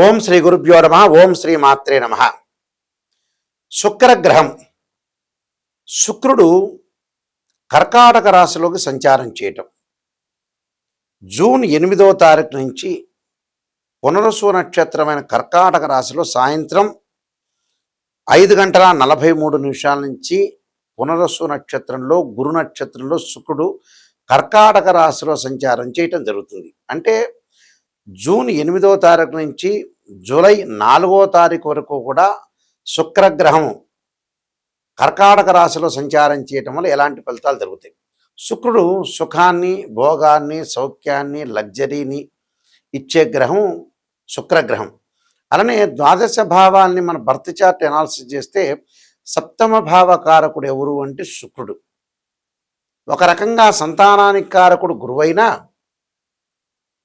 ఓం శ్రీ గురుభ్యో నమః. ఓం శ్రీ మాత్రే నమః. శుక్రగ్రహం. శుక్రుడు కర్కాటక రాశిలోకి సంచారం చేయటం జూన్ 8వ తారీఖు నుంచి పునరుసు నక్షత్రమైన కర్కాటక రాశిలో సాయంత్రం 5:43 నుంచి పునరుసు నక్షత్రంలో గురు నక్షత్రంలో శుక్రుడు కర్కాటక రాశిలో సంచారం చేయటం జరుగుతుంది. అంటే జూన్ 8వ తారీఖు నుంచి జూలై 4వ తారీఖు వరకు కూడా శుక్రగ్రహం కర్కాటక రాశిలో సంచారం చేయటం వల్ల ఎలాంటి ఫలితాలు జరుగుతాయి? శుక్రుడు సుఖాన్ని, భోగాన్ని, సౌఖ్యాన్ని, లగ్జరీని ఇచ్చే గ్రహం శుక్రగ్రహం. అలానే ద్వాదశ భావాల్ని మన బర్త్ చార్ట్ అనాలిసిస్ చేస్తే సప్తమ భావకారకుడు ఎవరు అంటే శుక్రుడు. ఒక రకంగా సంతానానికి కారకుడు గురువైనా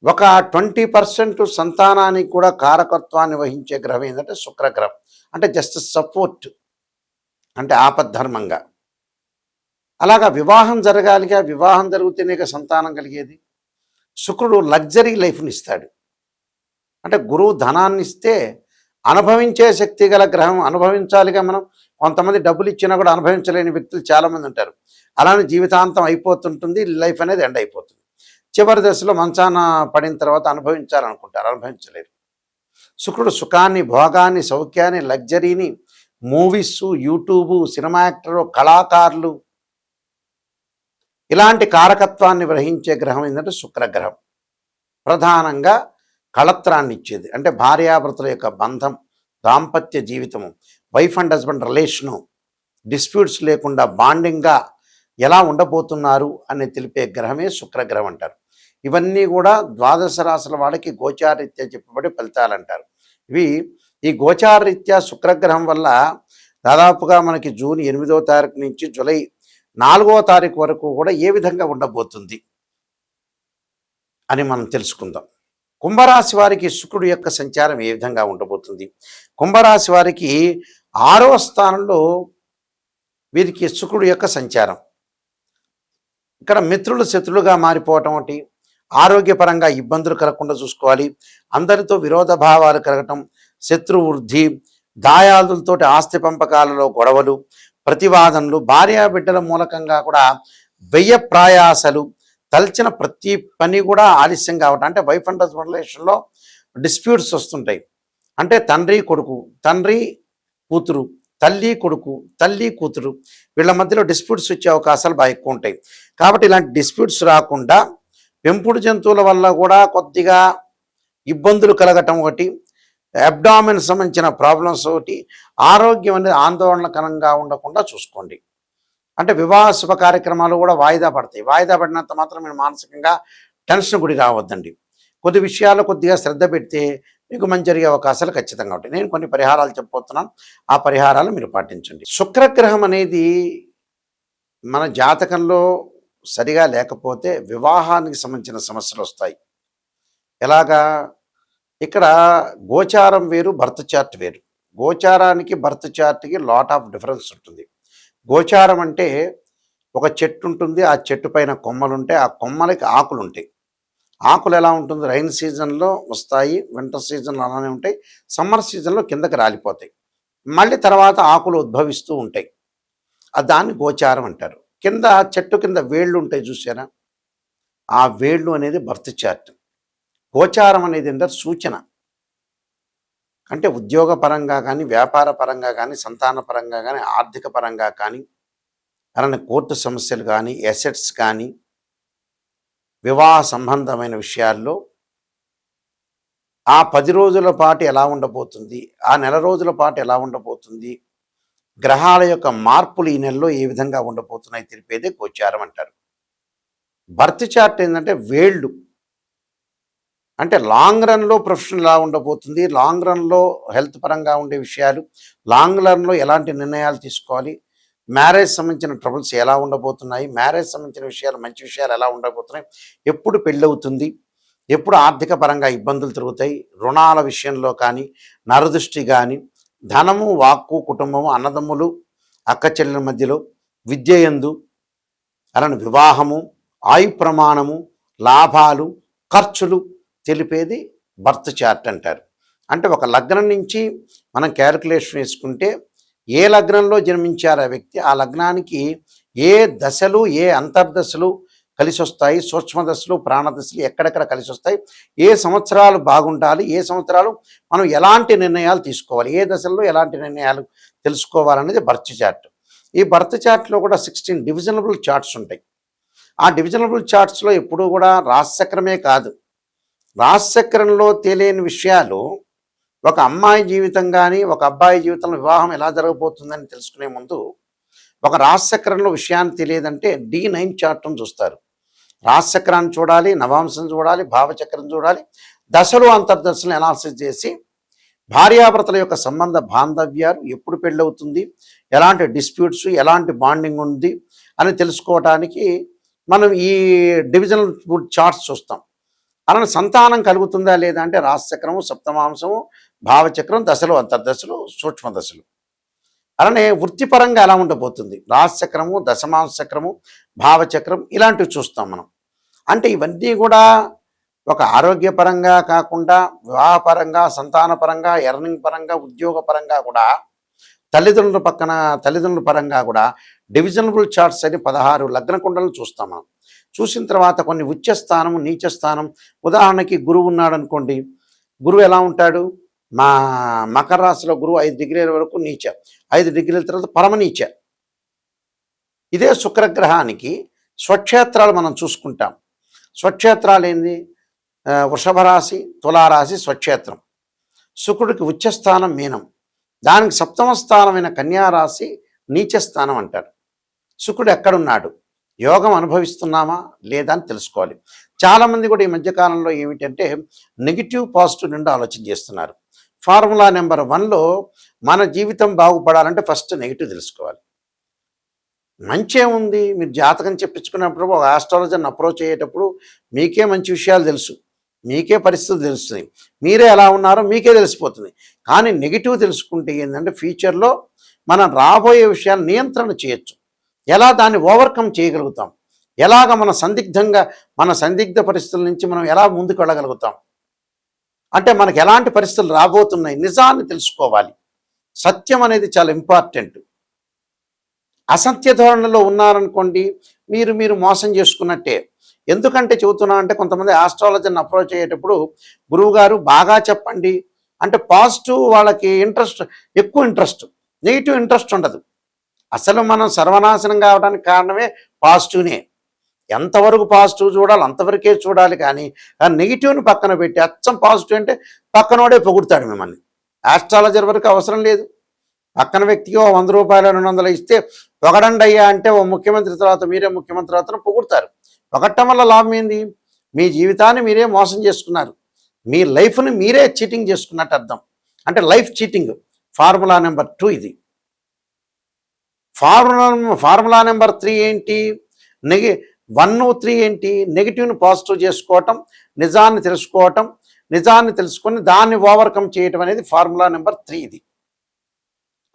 ఒక 20% సంతానానికి కూడా కారకత్వాన్ని వహించే గ్రహం ఏంటంటే శుక్రగ్రహం. అంటే జస్ట్ సపోర్ట్, అంటే ఆపద్ధర్మంగా. అలాగా వివాహం జరగాలిగా, వివాహం జరిగితేనే సంతానం కలిగేది. శుక్రుడు లగ్జరీ లైఫ్ని ఇస్తాడు. అంటే గురువు ధనాన్ని ఇస్తే అనుభవించే శక్తి గల గ్రహం. అనుభవించాలిగా మనం. కొంతమంది డబ్బులు ఇచ్చినా కూడా అనుభవించలేని వ్యక్తులు చాలామంది ఉంటారు. అలానే జీవితాంతం అయిపోతుంటుంది, లైఫ్ అనేది ఎండ్ అయిపోతుంది. చివరి దశలో మంచాన పడిన తర్వాత అనుభవించాలనుకుంటారు, అనుభవించలేరు. శుక్రుడు సుఖాన్ని, భోగాన్ని, సౌఖ్యాన్ని, లగ్జరీని, మూవీస్, యూట్యూబ్, సినిమా యాక్టరు, కళాకారులు, ఇలాంటి కారకత్వాన్ని గ్రహించే గ్రహం ఏంటంటే శుక్రగ్రహం. ప్రధానంగా కళత్రాన్ని ఇచ్చేది. అంటే భార్యాభర్తల యొక్క బంధం, దాంపత్య జీవితము, wife and husband relation, disputes లేకుండా బాండింగ్గా ఎలా ఉండబోతున్నారు అని తెలిపే గ్రహమే శుక్రగ్రహం అంటారు. ఇవన్నీ కూడా ద్వాదశ రాశుల వాళ్ళకి గోచారరీత్యా చెప్పబడి ఫలితాలు అంటారు. ఈ గోచారరీత్యా శుక్రగ్రహం వల్ల దాదాపుగా మనకి జూన్ 8వ తారీఖు నుంచి జూలై 4వ తారీఖు వరకు కూడా ఏ విధంగా ఉండబోతుంది అని మనం తెలుసుకుందాం. కుంభరాశి వారికి శుక్రుడు యొక్క సంచారం ఏ విధంగా ఉండబోతుంది? కుంభరాశి వారికి 6వ స్థానంలో వీరికి శుక్రుడు యొక్క సంచారం. ఇక్కడ మిత్రులు శత్రులుగా మారిపోవటం ఒకటి, ఆరోగ్యపరంగా ఇబ్బందులు కలగకుండా చూసుకోవాలి, అందరితో విరోధ భావాలు కలగటం, శత్రు వృద్ధి, దాయాదులతోటి ఆస్తి పంపకాలలో గొడవలు, ప్రతివాదనలు, భార్యాబిడ్డల మూలకంగా కూడా వ్యయ ప్రయాసలు, తలచిన ప్రతి పని కూడా ఆలస్యం కావటం. అంటే వైఫ్ అండ్ హస్బెండ్ రిలేషన్లో డిస్ప్యూట్స్ వస్తుంటాయి. అంటే తండ్రి కొడుకు, తండ్రి కూతురు, తల్లి కొడుకు, తల్లి కూతురు, వీళ్ళ మధ్యలో డిస్ప్యూట్స్ వచ్చే అవకాశాలు బాగా ఎక్కువ ఉంటాయి. కాబట్టి ఇలాంటి డిస్ప్యూట్స్ రాకుండా పెంపుడు జంతువుల వల్ల కూడా కొద్దిగా ఇబ్బందులు కలగటం ఒకటి, అబ్డామిన్ సంబంధించిన ప్రాబ్లమ్స్ ఒకటి, ఆరోగ్యం అనేది ఆందోళనకరంగా ఉండకుండా చూసుకోండి. అంటే వివాహ శుభ కార్యక్రమాలు కూడా వాయిదా పడతాయి. వాయిదా పడినంత మాత్రం మీరు మానసికంగా టెన్షన్ గురి రావద్దండి. కొద్ది విషయాల్లో కొద్దిగా శ్రద్ధ పెడితే మీకు మంచి జరిగే అవకాశాలు ఖచ్చితంగా ఉంటాయి. నేను కొన్ని పరిహారాలు చెప్పబోతున్నాను, ఆ పరిహారాలు మీరు పాటించండి. శుక్రగ్రహం అనేది మన జాతకంలో సరిగా లేకపోతే వివాహానికి సంబంధించిన సమస్యలు వస్తాయి. ఎలాగా? ఇక్కడ గోచారం వేరు, బర్త్ చార్ట్ వేరు. గోచారానికి బర్త్ చార్ట్కి లాట్ ఆఫ్ డిఫరెన్స్ ఉంటుంది. గోచారం అంటే ఒక చెట్టు ఉంటుంది, ఆ చెట్టు పైన కొమ్మలు ఉంటాయి, ఆ కొమ్మలకి ఆకులు ఉంటాయి. ఆకులు ఎలా ఉంటుంది? రైన్ సీజన్లో వస్తాయి, వింటర్ సీజన్లో అలానే ఉంటాయి, సమ్మర్ సీజన్లో కిందకి రాలిపోతాయి, మళ్ళీ తర్వాత ఆకులు ఉద్భవిస్తూ ఉంటాయి. దాన్ని గోచారం అంటారు. కింద చెట్టు కింద వేళ్ళు ఉంటాయి, చూసారా? ఆ వేళ్ళు అనేది బర్త్ చార్ట్. గోచారం అనేది ఏంటంటే సూచన. అంటే ఉద్యోగపరంగా కానీ, వ్యాపార పరంగా కానీ, సంతాన పరంగా కానీ, ఆర్థిక పరంగా కానీ, అలానే కోర్టు సమస్యలు కానీ, ఎసెట్స్ కానీ, వివాహ సంబంధమైన విషయాల్లో ఆ 10 రోజుల పాటు ఎలా ఉండబోతుంది, ఆ నెల రోజుల పాటు ఎలా ఉండబోతుంది, గ్రహాల యొక్క మార్పులు ఈ నెలలో ఏ విధంగా ఉండబోతున్నాయి తెలిపేదే గోచారం అంటారు. బర్త్ చార్ట్ ఏంటంటే వేళ్ళు. అంటే లాంగ్ రన్లో ప్రొఫెషన్ ఎలా ఉండబోతుంది, లాంగ్ రన్లో హెల్త్ పరంగా ఉండే విషయాలు, లాంగ్ రన్లో ఎలాంటి నిర్ణయాలు తీసుకోవాలి, మ్యారేజ్ సంబంధించిన ట్రబుల్స్ ఎలా ఉండబోతున్నాయి, మ్యారేజ్ సంబంధించిన విషయాలు, మంచి విషయాలు ఎలా ఉండబోతున్నాయి, ఎప్పుడు పెళ్ళవుతుంది, ఎప్పుడు ఆర్థిక పరంగా ఇబ్బందులు తిరుగుతాయి, రుణాల విషయంలో కానీ, నరదృష్టి కానీ, ధనము, వాక్కు, కుటుంబము, అన్నదమ్ములు, అక్క చెల్లెల మధ్యలో, విద్య యందు, అలానే వివాహము, ఆయు ప్రమాణము, లాభాలు, ఖర్చులు తెలిపేది బర్త్ చార్ట్ అంటారు. అంటే ఒక లగ్నం నుంచి మనం క్యాలిక్యులేషన్ వేసుకుంటే ఏ లగ్నంలో జన్మించారు ఆ వ్యక్తి, ఆ లగ్నానికి ఏ దశలు ఏ అంతర్దశలు కలిసి వస్తాయి, సూక్ష్మ దశలు ప్రాణదశలు ఎక్కడెక్కడ కలిసి వస్తాయి, ఏ సంవత్సరాలు బాగుండాలి, ఏ సంవత్సరాలు మనం ఎలాంటి నిర్ణయాలు తీసుకోవాలి, ఏ దశల్లో ఎలాంటి నిర్ణయాలు తెలుసుకోవాలనేది బర్త్ చార్ట్. ఈ బర్త్ చార్ట్లో కూడా 16 డివిజనబుల్ చార్ట్స్ ఉంటాయి. ఆ డివిజనబుల్ చార్ట్స్లో ఎప్పుడూ కూడా రాశిచక్రమే కాదు, రాశిచక్రంలో తెలియని విషయాలు, ఒక అమ్మాయి జీవితం కానీ ఒక అబ్బాయి జీవితంలో వివాహం ఎలా జరగబోతుందని తెలుసుకునే ముందు ఒక రాశిచక్రంలో విషయాన్ని తెలియదంటే D9 చార్ట్ను చూస్తారు. రాశిచక్రాన్ని చూడాలి, నవాంశం చూడాలి, భావచక్రం చూడాలి, దశలు అంతర్దశలను అనాలిసిస్ చేసి భార్యాభర్తల యొక్క సంబంధ బాంధవ్యాలు ఎప్పుడు పెళ్ళవుతుంది, ఎలాంటి డిస్ప్యూట్స్, ఎలాంటి బాండింగ్ ఉంది అని తెలుసుకోవటానికి మనం ఈ డివిజనల్ చార్ట్స్ చూస్తాం. అలానే సంతానం కలుగుతుందా లేదా అంటే రాశిచక్రము, సప్తమాంశము, భావచక్రం, దశలు అంతర్దశలు, సూక్ష్మ దశలు. అలానే వృత్తిపరంగా ఎలా ఉండబోతుంది, రాశిచక్రము, దశమాంశ చక్రము, భావచక్రం ఇలాంటివి చూస్తాం మనం. అంటే ఇవన్నీ కూడా ఒక ఆరోగ్యపరంగా కాకుండా వివాహపరంగా, సంతానపరంగా, ఎర్నింగ్ పరంగా, ఉద్యోగపరంగా కూడా తల్లిదండ్రుల పరంగా కూడా డివిజనబుల్ చార్ట్స్ అని 16 లగ్న కుండలు చూస్తాం మనం. చూసిన తర్వాత కొన్ని ఉచ్చస్థానం, నీచస్థానం, ఉదాహరణకి గురువు ఉన్నాడు అనుకోండి, గురువు ఎలా ఉంటాడు, మా మకర రాశిలో గురువు 5 డిగ్రీల వరకు నీచ, 5 డిగ్రీల తర్వాత పరమనీచ. ఇదే శుక్రగ్రహానికి స్వక్షేత్రాలు మనం చూసుకుంటాం. స్వక్షేత్రాలు ఏంది, వృషభ రాశి, తులారాశి స్వక్షేత్రం. శుక్రుడికి ఉచ్చస్థానం మీనం, దానికి సప్తమ స్థానమైన కన్యారాశి నీచస్థానం అంటారు. శుక్రుడు ఎక్కడున్నాడు, యోగం అనుభవిస్తున్నామా లేదా అని తెలుసుకోవాలి. చాలామంది కూడా ఈ మధ్యకాలంలో ఏమిటంటే నెగిటివ్ పాజిటివ్ నుండి ఆలోచన చేస్తున్నారు. ఫార్ములా నెంబర్ 1లో మన జీవితం బాగుపడాలంటే ఫస్ట్ నెగిటివ్ తెలుసుకోవాలి. మంచే ఉంది, మీరు జాతకం చెప్పించుకున్నప్పుడు ఒక ఆస్ట్రాలజర్ని అప్రోచ్ అయ్యేటప్పుడు మీకే మంచి విషయాలు తెలుసు, మీకే పరిస్థితులు తెలుస్తుంది, మీరే ఎలా ఉన్నారో మీకే తెలిసిపోతుంది. కానీ నెగిటివ్ తెలుసుకుంటే ఏంటంటే ఫ్యూచర్లో మనం రాబోయే విషయాలు నియంత్రణ చేయొచ్చు, ఎలా దాన్ని ఓవర్కమ్ చేయగలుగుతాం, ఎలాగ మన సందిగ్ధ పరిస్థితుల నుంచి మనం ఎలా ముందుకు వెళ్ళగలుగుతాం, అంటే మనకు ఎలాంటి పరిస్థితులు రాబోతున్నాయి, నిజాన్ని తెలుసుకోవాలి. సత్యం అనేది చాలా ఇంపార్టెంట్. అసత్య ధోరణిలో ఉన్నారనుకోండి, మీరు మోసం చేసుకున్నట్టే. ఎందుకంటే చెబుతున్నా అంటే కొంతమంది ఆస్ట్రాలజర్ని అప్రోచ్ అయ్యేటప్పుడు గురువుగారు బాగా చెప్పండి అంటే పాజిటివ్ వాళ్ళకి ఎక్కువ ఇంట్రెస్ట్, నెగిటివ్ ఇంట్రెస్ట్ ఉండదు. అసలు మనం సర్వనాశనం కావడానికి కారణమే పాజిటివ్నే. ఎంతవరకు పాజిటివ్ చూడాలి అంతవరకే చూడాలి, కానీ నెగిటివ్ని పక్కన పెట్టి అచ్చం పాజిటివ్ అంటే పక్కనోడే పొగుడుతాడు మిమ్మల్ని. ఆస్ట్రాలజర్ వరకు అవసరం లేదు, పక్కన వ్యక్తికి 100 రూపాయలు 200 ఇస్తే పొగడండి అయ్యా అంటే ఓ ముఖ్యమంత్రి తర్వాత మీరే ముఖ్యమంత్రి తర్వాత పొగుడతారు. పొగట్టం వల్ల లాభం ఏంది, మీ జీవితాన్ని మీరే మోసం చేసుకున్నారు, మీ లైఫ్ని మీరే చీటింగ్ చేసుకున్నట్టు అర్థం. అంటే లైఫ్ చీటింగ్. ఫార్ములా నెంబర్ 2 ఇది. ఫార్ములా నెంబర్ 3 ఏంటి, 1, 3 ఏంటి, నెగిటివ్ని పాజిటివ్ చేసుకోవటం, నిజాన్ని తెలుసుకోవటం, నిజాన్ని తెలుసుకొని దాన్ని ఓవర్కమ్ చేయటం అనేది ఫార్ములా నెంబర్ 3 ఇది.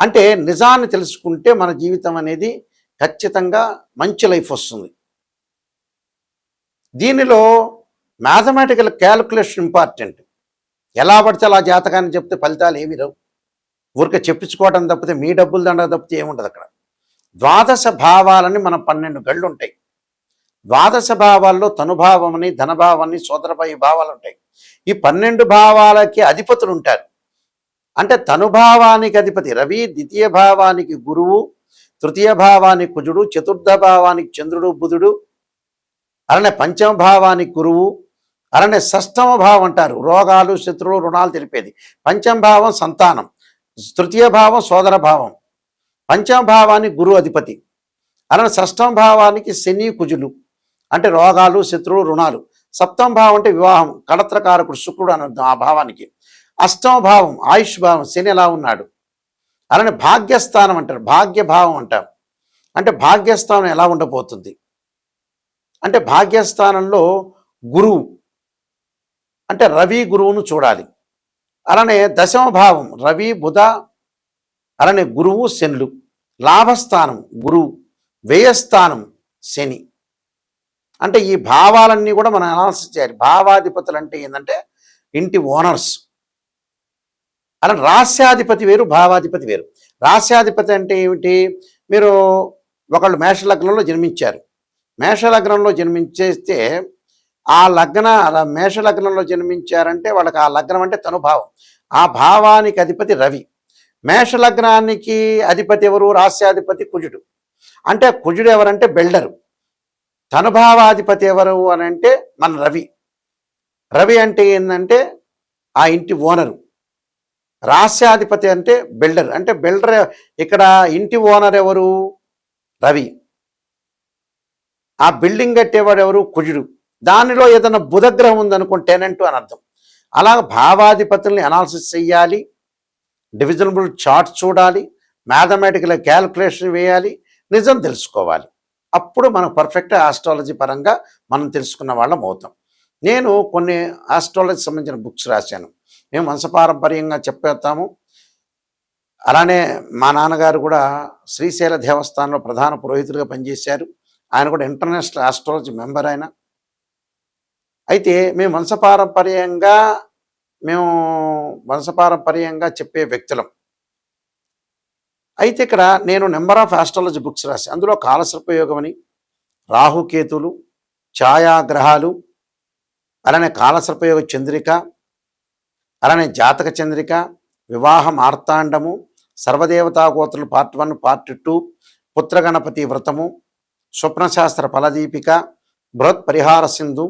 అంటే నిజాన్ని తెలుసుకుంటే మన జీవితం అనేది ఖచ్చితంగా మంచి లైఫ్ వస్తుంది. దీనిలో మ్యాథమెటికల్ క్యాలిక్యులేషన్ ఇంపార్టెంట్. ఎలా పడితే అలా జాతకాన్ని చెప్తే ఫలితాలు ఏమి రావు, ఊరికే చెప్పించుకోవడం తప్పితే మీ డబ్బులు దండ తప్పితే ఏముంటుంది అక్కడ. ద్వాదశ భావాలని మనం 12 గళ్ళు ఉంటాయి. ద్వాదశ భావాల్లో తనుభావమని, ధనభావాన్ని, సోదరభాయి భావాలు ఉంటాయి. ఈ 12 భావాలకి అధిపతులు ఉంటారు. అంటే తనుభావానికి అధిపతి రవి, ద్వితీయ భావానికి గురువు, తృతీయ భావానికి కుజుడు, చతుర్థ భావానికి చంద్రుడు బుధుడు, అలానే పంచమ భావానికి గురువు, అలానే షష్టమ భావం అంటారు రోగాలు, శత్రువులు, రుణాలు తెలిపేది. పంచమ భావం సంతానం, తృతీయ భావం సోదర భావం, పంచమ భావానికి గురువు అధిపతి, అలానే షష్టమ భావానికి శని కుజులు అంటే రోగాలు, శత్రువులు, రుణాలు. సప్తమ భావం అంటే వివాహం, కళత్రకారకుడు శుక్రుడు అని అర్థం ఆ భావానికి. అష్టమ భావం ఆయుష్ భావం, శని ఎలా ఉన్నాడు. అలానే భాగ్యస్థానం అంటారు, భాగ్యభావం అంటారు. అంటే భాగ్యస్థానం ఎలా ఉండబోతుంది అంటే భాగ్యస్థానంలో గురువు అంటే రవి గురువును చూడాలి. అలానే దశమ భావం రవి బుధ, అలానే గురువు శనులు. లాభస్థానం గురువు, వ్యయస్థానం శని. అంటే ఈ భావాలన్నీ కూడా మనం అనాలిసిస్ చేయాలి. భావాధిపతులు అంటే ఏంటంటే ఇంటి ఓనర్స్. అలా రాస్యాధిపతి వేరు, భావాధిపతి వేరు. రాస్యాధిపతి అంటే ఏమిటి? మీరు ఒకళ్ళు మేషలగ్నంలో జన్మించారు. మేషలగ్నంలో జన్మించేస్తే ఆ మేషలగ్నంలో జన్మించారంటే వాళ్ళకి ఆ లగ్నం అంటే తనుభావం. ఆ భావానికి అధిపతి రవి. మేషలగ్నానికి అధిపతి ఎవరు? రాస్యాధిపతి కుజుడు. అంటే కుజుడు ఎవరంటే బిల్డరు. తనుభావాధిపతి ఎవరు అని అంటే మన రవి. రవి అంటే ఏంటంటే ఆ ఇంటి ఓనరు. రాస్యాధిపతి అంటే బిల్డర్. అంటే బిల్డర్ ఇక్కడ ఇంటి ఓనర్ ఎవరు? రవి. ఆ బిల్డింగ్ కట్టేవాడు ఎవరు? కుజుడు. దానిలో ఏదైనా బుధగ్రహం ఉందనుకోండి టెనెంట్ అని అర్థం. అలా భావాధిపతుల్ని అనాలిసిస్ చెయ్యాలి, డివిజనబుల్ చార్ట్ చూడాలి, మ్యాథమెటికల్ క్యాలిక్యులేషన్ వేయాలి, నిజం తెలుసుకోవాలి. అప్పుడు మనం పర్ఫెక్ట్ ఆస్ట్రాలజీ పరంగా మనం తెలుసుకున్న వాళ్ళం అవుతాం. నేను కొన్ని ఆస్ట్రాలజీ సంబంధించిన బుక్స్ రాశాను. మేము వంశపారంపర్యంగా చెప్పేస్తాము. అలానే మా నాన్నగారు కూడా శ్రీశైల దేవస్థానంలో ప్రధాన పురోహితులుగా పనిచేశారు. ఆయన కూడా ఇంటర్నేషనల్ ఆస్ట్రాలజీ మెంబర్ ఆయన. అయితే మేము వంశపారంపర్యంగా చెప్పే వ్యక్తులం. అయితే ఇక్కడ నేను నెంబర్ ఆఫ్ ఆస్ట్రాలజీ బుక్స్ రాశాను. అందులో కాలసర్పయోగం అని, రాహుకేతులు, ఛాయాగ్రహాలు, అలానే కాలసర్పయోగ చంద్రిక, అలానే జాతక చంద్రిక, వివాహ మార్తాండము, సర్వదేవతా గోత్రులు పార్ట్ 1, పార్ట్ 2, పుత్రగణపతి వ్రతము, స్వప్నశాస్త్ర ఫలదీపిక, బృహత్ పరిహార సింధు,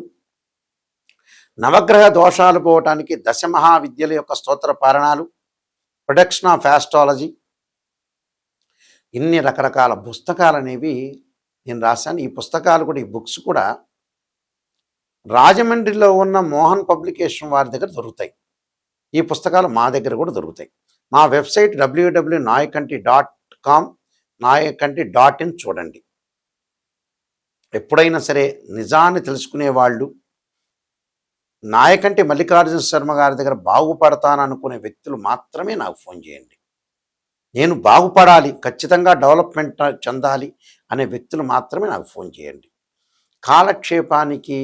నవగ్రహ దోషాలు పోవటానికి దశమహావిద్యల యొక్క స్తోత్ర పారణాలు, ప్రొడక్షన్ ఆఫ్ ఆస్ట్రాలజీ, ఇన్ని రకరకాల పుస్తకాలు అనేవి నేను రాశాను. ఈ పుస్తకాలు కూడా, ఈ బుక్స్ కూడా రాజమండ్రిలో ఉన్న మోహన్ పబ్లికేషన్ వారి దగ్గర దొరుకుతాయి. ఈ పుస్తకాలు మా దగ్గర కూడా దొరుకుతాయి. మా వెబ్సైట్ www.nayakanti.com, nayakanti.in చూడండి. ఎప్పుడైనా సరే నిజాన్ని తెలుసుకునే వాళ్ళు, నాయకంటి మల్లికార్జున శర్మ గారి దగ్గర బాగుపడతాననుకునే వ్యక్తులు మాత్రమే నాకు ఫోన్ చేయండి. నేను బాగుపడాలి, ఖచ్చితంగా డెవలప్మెంట్ చెందాలి అనే వ్యక్తులు మాత్రమే నాకు ఫోన్ చేయండి. కాలక్షేపానికి,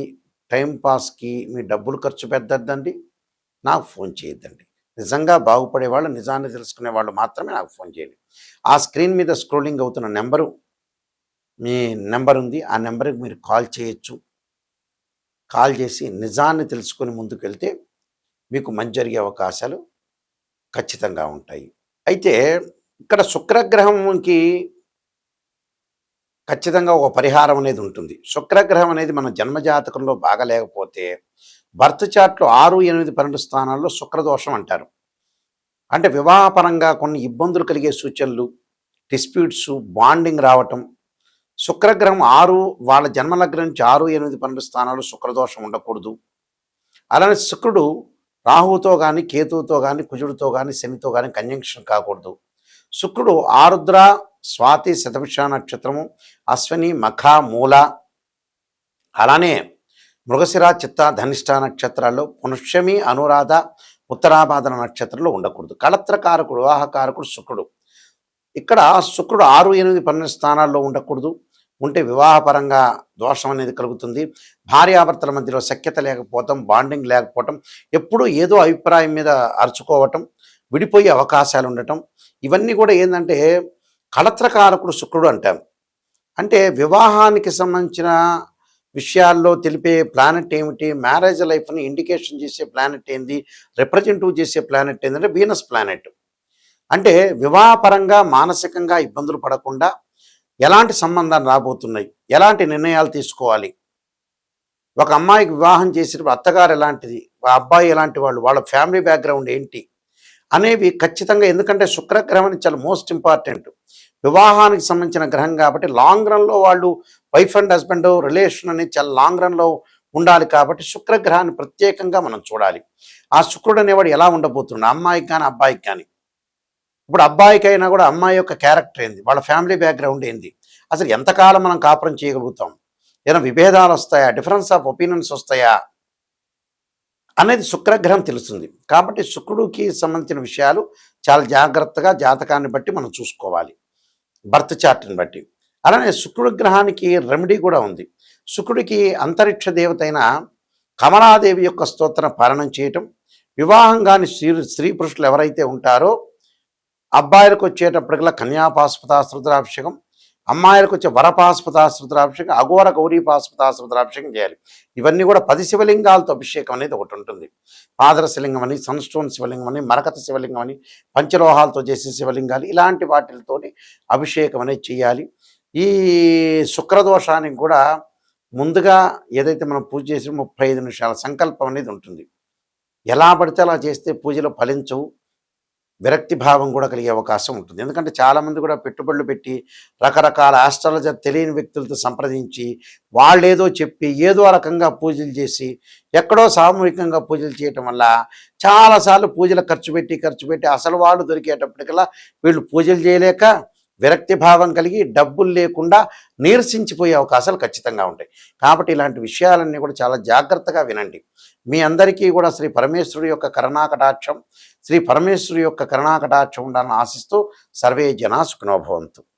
టైంపాస్కి మీ డబ్బులు ఖర్చు పెట్టద్దండి, నాకు ఫోన్ చేయొద్దండి. నిజంగా బాగుపడే వాళ్ళు, నిజాన్ని తెలుసుకునే వాళ్ళు మాత్రమే నాకు ఫోన్ చేయండి. ఆ స్క్రీన్ మీద స్క్రోలింగ్ అవుతున్న నెంబరు మీ నెంబర్ ఉంది. ఆ నెంబర్కి మీరు కాల్ చేయొచ్చు. కాల్ చేసి నిజాన్ని తెలుసుకొని ముందుకు వెళ్తే మీకు మంచి జరిగే అవకాశాలు ఖచ్చితంగా ఉంటాయి. అయితే ఇక్కడ శుక్రగ్రహంకి ఖచ్చితంగా ఒక పరిహారం అనేది ఉంటుంది. శుక్రగ్రహం అనేది మన జన్మజాతకంలో బాగా లేకపోతే బర్త్ చార్ట్లో 6, 8, 12 స్థానాల్లో శుక్రదోషం అంటారు. అంటే వివాహపరంగా కొన్ని ఇబ్బందులు కలిగే సూచనలు, డిస్ప్యూట్స్, బాండింగ్ రావటం. శుక్రగ్రహం వాళ్ళ జన్మలగ్నం నుంచి 6, 8, 12 స్థానాలు శుక్రదోషం ఉండకూడదు. అలానే శుక్రుడు రాహువుతో కానీ, కేతువుతో కానీ, కుజుడితో కానీ, శనితో కానీ కంజంక్షన్ కాకూడదు. శుక్రుడు ఆరుద్ర, స్వాతి, శతభిష నక్షత్రము, అశ్విని, మఖ, మూల, అలానే మృగశిర, చిత్త, ధనిష్ట నక్షత్రాల్లో, పుష్యమి, అనురాధ, ఉత్తరాభాద్ర నక్షత్రంలో ఉండకూడదు. కళత్రకారకుడు, వివాహకారకుడు శుక్రుడు. ఇక్కడ శుక్రుడు 6, 8, 12 స్థానాల్లో ఉండకూడదు. ఉంటే వివాహపరంగా దోషం అనేది కలుగుతుంది. భార్యాభర్తల మధ్యలో సఖ్యత లేకపోవటం, బాండింగ్ లేకపోవటం, ఎప్పుడూ ఏదో అభిప్రాయం మీద అరుచుకోవటం, విడిపోయే అవకాశాలు ఉండటం, ఇవన్నీ కూడా ఏంటంటే కళత్రకారకుడు శుక్రుడు అంటాం. అంటే వివాహానికి సంబంధించిన విషయాల్లో తెలిపే ప్లానెట్ ఏమిటి, మ్యారేజ్ లైఫ్ని ఇండికేషన్ చేసే ప్లానెట్ ఏంది, రిప్రజెంటివ్ చేసే ప్లానెట్ ఏంటంటే వీనస్ ప్లానెట్. అంటే వివాహపరంగా మానసికంగా ఇబ్బందులు పడకుండా ఎలాంటి సంబంధాలు రాబోతున్నాయి, ఎలాంటి నిర్ణయాలు తీసుకోవాలి, ఒక అమ్మాయికి వివాహం చేసినప్పుడు అత్తగారు ఎలాంటిది, అబ్బాయి ఎలాంటి వాళ్ళు, వాళ్ళ ఫ్యామిలీ బ్యాక్గ్రౌండ్ ఏంటి అనేవి ఖచ్చితంగా. ఎందుకంటే శుక్రగ్రహం అనేది చాలా మోస్ట్ ఇంపార్టెంట్, వివాహానికి సంబంధించిన గ్రహం కాబట్టి లాంగ్ రన్లో వాళ్ళు వైఫ్ అండ్ హస్బెండ్ రిలేషన్ అనేది చాలా లాంగ్ రన్లో ఉండాలి. కాబట్టి శుక్రగ్రహాన్ని ప్రత్యేకంగా మనం చూడాలి. ఆ శుక్రుడు అనేవాడు ఎలా ఉండబోతున్నాడు, అమ్మాయికి కానీ అబ్బాయికి కానీ. ఇప్పుడు అబ్బాయికైనా కూడా అమ్మాయి యొక్క క్యారెక్టర్ ఏంది, వాళ్ళ ఫ్యామిలీ బ్యాక్గ్రౌండ్ ఏంది, అసలు ఎంతకాలం మనం కాపురం చేయగలుగుతాం, ఏదైనా విభేదాలు వస్తాయా, డిఫరెన్స్ ఆఫ్ ఒపీనియన్స్ వస్తాయా అనేది శుక్రగ్రహం తెలుస్తుంది. కాబట్టి శుక్రుడికి సంబంధించిన విషయాలు చాలా జాగ్రత్తగా జాతకాన్ని బట్టి మనం చూసుకోవాలి, బర్త్ చార్ట్ని బట్టి. అలానే శుక్రుడి గ్రహానికి రెమెడీ కూడా ఉంది. శుక్రుడికి అంతరిక్ష దేవత అయిన కమలాదేవి యొక్క స్తోత్రం పాలనం చేయటం, వివాహం కాని స్త్రీ పురుషులు ఎవరైతే ఉంటారో అబ్బాయిలకు వచ్చేటప్పటికల్లా కన్యాపాశుపతాశ్రుతాభిషేకం, అమ్మాయిలకు వచ్చే వరపాశుపతాశ్రుతాభిషేకం, అఘోర గౌరీ పాశుపతాశ్రుతాభిషేకం చేయాలి. ఇవన్నీ కూడా 10 శివలింగాలతో అభిషేకం అనేది ఒకటి ఉంటుంది. పాదర శివలింగం అని, సన్స్టోన్ శివలింగం అని, మరకత శివలింగం అని, పంచలోహాలతో చేసే శివలింగాలు, ఇలాంటి వాటితోని అభిషేకం అనేది చేయాలి. ఈ శుక్రదోషానికి కూడా ముందుగా ఏదైతే మనం పూజ చేసి 35 నిమిషాల సంకల్పం అనేది ఉంటుంది. ఎలా పడితే అలా చేస్తే పూజలు ఫలించవు, విరక్తి భావం కూడా కలిగే అవకాశం ఉంటుంది. ఎందుకంటే చాలామంది కూడా పెట్టుబడులు పెట్టి రకరకాల ఆస్ట్రాలజర్ తెలియని వ్యక్తులతో సంప్రదించి వాళ్ళేదో చెప్పి ఏదో రకంగా పూజలు చేసి ఎక్కడో సామూహికంగా పూజలు చేయటం వల్ల చాలాసార్లు పూజలు ఖర్చు పెట్టి అసలు వాళ్ళు దొరికేటప్పటికల్లా వీళ్ళు పూజలు చేయలేక విరక్తి భావం కలిగి డబ్బులు లేకుండా నీరసించిపోయే అవకాశాలు ఖచ్చితంగా ఉంటాయి. కాబట్టి ఇలాంటి విషయాలన్నీ కూడా చాలా జాగ్రత్తగా వినండి. మీ అందరికీ కూడా శ్రీ పరమేశ్వరుడి యొక్క కరుణాకటాక్షం ఉండాలని ఆశిస్తూ సర్వే జనా సుఖినో భవంతు.